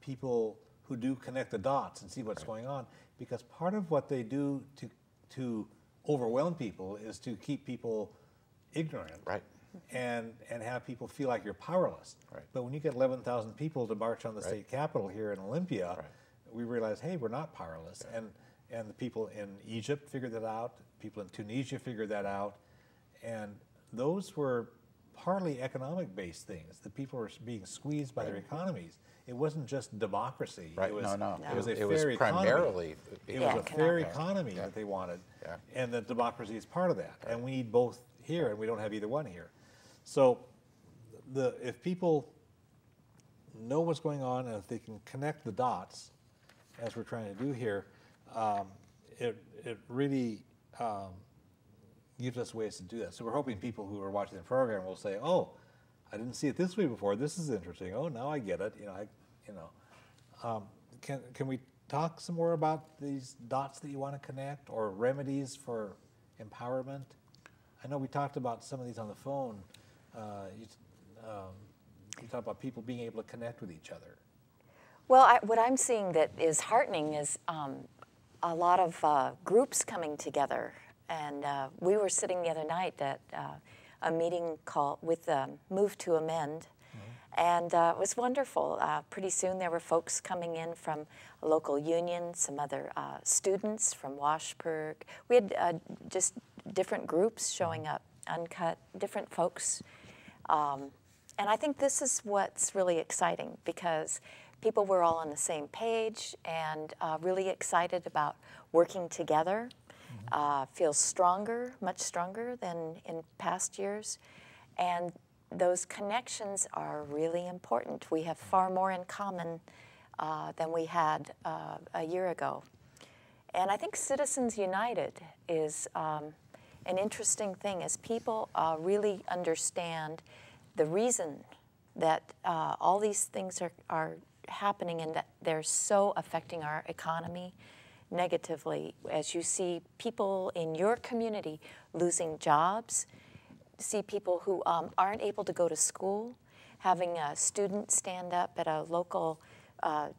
people who do connect the dots and see what's going on, because part of what they do to overwhelm people is to keep people ignorant, and have people feel like you're powerless. But when you get 11,000 people to march on the state capitol here in Olympia, we realize, hey, we're not powerless. And the people in Egypt figured that out. People in Tunisia figured that out, and those were partly economic-based things. The people were being squeezed by their economies. It wasn't just democracy. It was, It was a it fair was primarily economy. It was a fair economy that they wanted, and the democracy is part of that. And we need both here, and we don't have either one here. So, if people know what's going on, and if they can connect the dots, as we're trying to do here, it really gives us ways to do that. So we're hoping people who are watching the program will say, "Oh, I didn't see it this way before. This is interesting. Oh, now I get it." Can we talk some more about these dots that you want to connect, or remedies for empowerment? I know we talked about some of these on the phone. You talked about people being able to connect with each other. Well, what I'm seeing that is heartening is a lot of groups coming together. And we were sitting the other night at a meeting called with Move to Amend, and it was wonderful. Pretty soon there were folks coming in from a local union, some other students from Washburn. We had just different groups showing up, uncut, different folks. And I think this is what's really exciting, because people were all on the same page and really excited about working together. Feels stronger, much stronger than in past years. And those connections are really important. We have far more in common than we had a year ago. And I think Citizens United is an interesting thing, as people really understand the reason that all these things are happening, and that they're so affecting our economy negatively. As you see people in your community losing jobs, see people who aren't able to go to school, having a student stand up at a local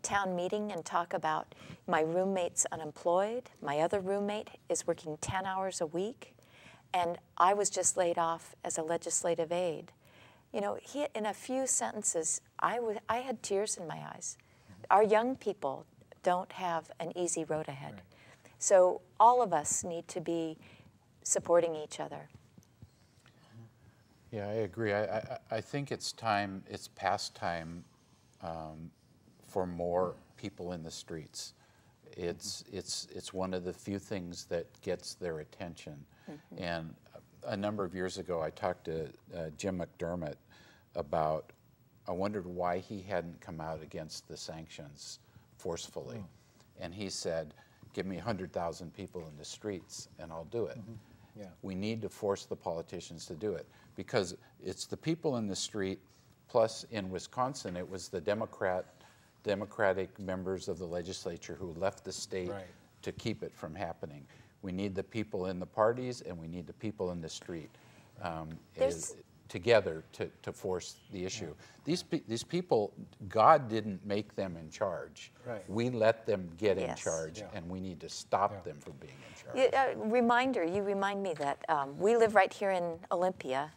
town meeting and talk about my roommate's unemployed, my other roommate is working 10 hours a week, and I was just laid off as a legislative aide. You know, in a few sentences, I had tears in my eyes. Our young people don't have an easy road ahead. Right. So all of us need to be supporting each other. Yeah, I agree. I think it's time, it's past time for more people in the streets. It's one of the few things that gets their attention. And a number of years ago, I talked to Jim McDermott about, I wondered why he hadn't come out against the sanctions forcefully. And he said, give me 100,000 people in the streets and I'll do it. Yeah. We need to force the politicians to do it because it's the people in the street, plus in Wisconsin, it was the Democratic members of the legislature who left the state Right. to keep it from happening. We need the people in the parties and we need the people in the street together to force the issue. These people, God didn't make them in charge. Right. We let them get in Yes. charge, and we need to stop them from being in charge. You remind me that we live right here in Olympia,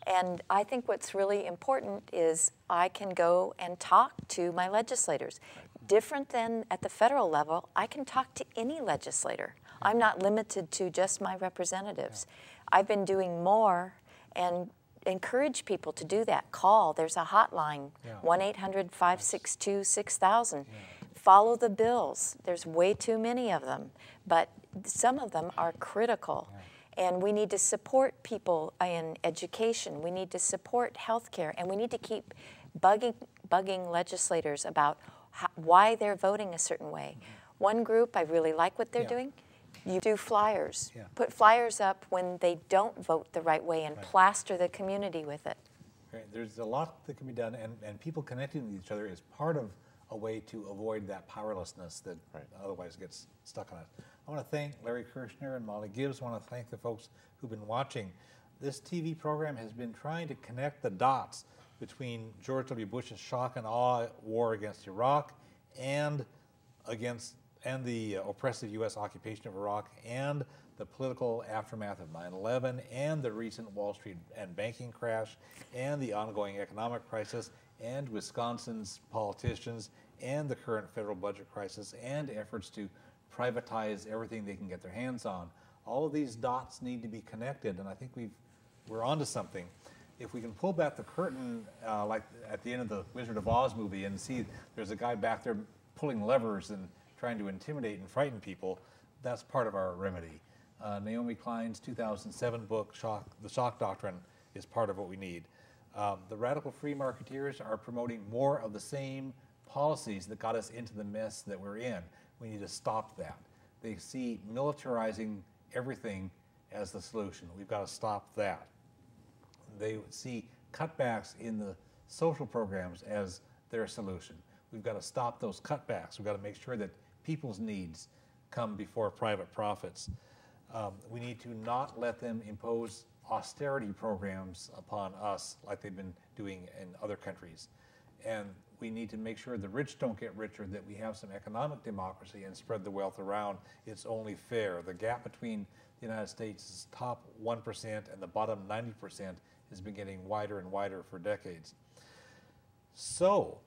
and I think what's really important is I can go and talk to my legislators. Different than at the federal level, I can talk to any legislator. I'm not limited to just my representatives. I've been doing more and encourage people to do that. Call. There's a hotline, 1-800-562-6000. Follow the bills. There's way too many of them, but some of them are critical. And we need to support people in education. We need to support healthcare, and we need to keep bugging legislators about why they're voting a certain way. One group, I really like what they're doing. You do flyers. Put flyers up when they don't vote the right way and plaster the community with it. Right. There's a lot that can be done, and people connecting with each other is part of a way to avoid that powerlessness that otherwise gets stuck on us. I want to thank Larry Kirshner and Molly Gibbs. I want to thank the folks who've been watching. This TV program has been trying to connect the dots between George W. Bush's shock and awe war against Iraq and the oppressive U.S. occupation of Iraq and the political aftermath of 9/11 and the recent Wall Street and banking crash and the ongoing economic crisis and Wisconsin's politicians and the current federal budget crisis and efforts to privatize everything they can get their hands on. All of these dots need to be connected, and I think we're onto something. If we can pull back the curtain, like at the end of the Wizard of Oz movie, and see there's a guy back there pulling levers and trying to intimidate and frighten people, that's part of our remedy. Naomi Klein's 2007 book, The Shock Doctrine, is part of what we need. The radical free marketeers are promoting more of the same policies that got us into the mess that we're in. We need to stop that. They see militarizing everything as the solution. We've got to stop that. They see cutbacks in the social programs as their solution. We've got to stop those cutbacks. We've got to make sure that people's needs come before private profits. We need to not let them impose austerity programs upon us like they've been doing in other countries. And we need to make sure the rich don't get richer, that we have some economic democracy and spread the wealth around. It's only fair. The gap between the United States' top 1% and the bottom 90% has been getting wider and wider for decades. So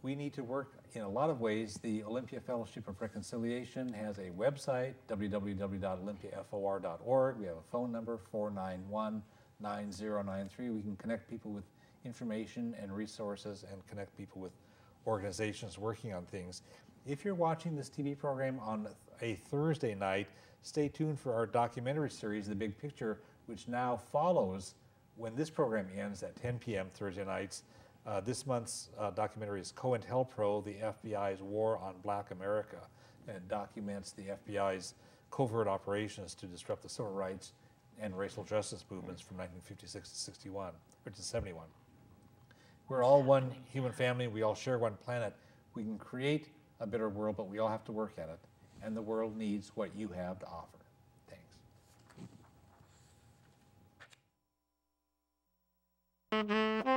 we need to work in a lot of ways. The Olympia Fellowship of Reconciliation has a website, www.olympiafor.org. We have a phone number, 491-9093. We can connect people with information and resources and connect people with organizations working on things. If you're watching this TV program on a Thursday night, stay tuned for our documentary series, The Big Picture, which now follows when this program ends at 10 p.m. Thursday nights. This month's documentary is COINTELPRO, the FBI's War on Black America, and it documents the FBI's covert operations to disrupt the civil rights and racial justice movements from 1956 to 61, or to 71. We're all one human family. We all share one planet. We can create a better world, but we all have to work at it. And the world needs what you have to offer. Thanks.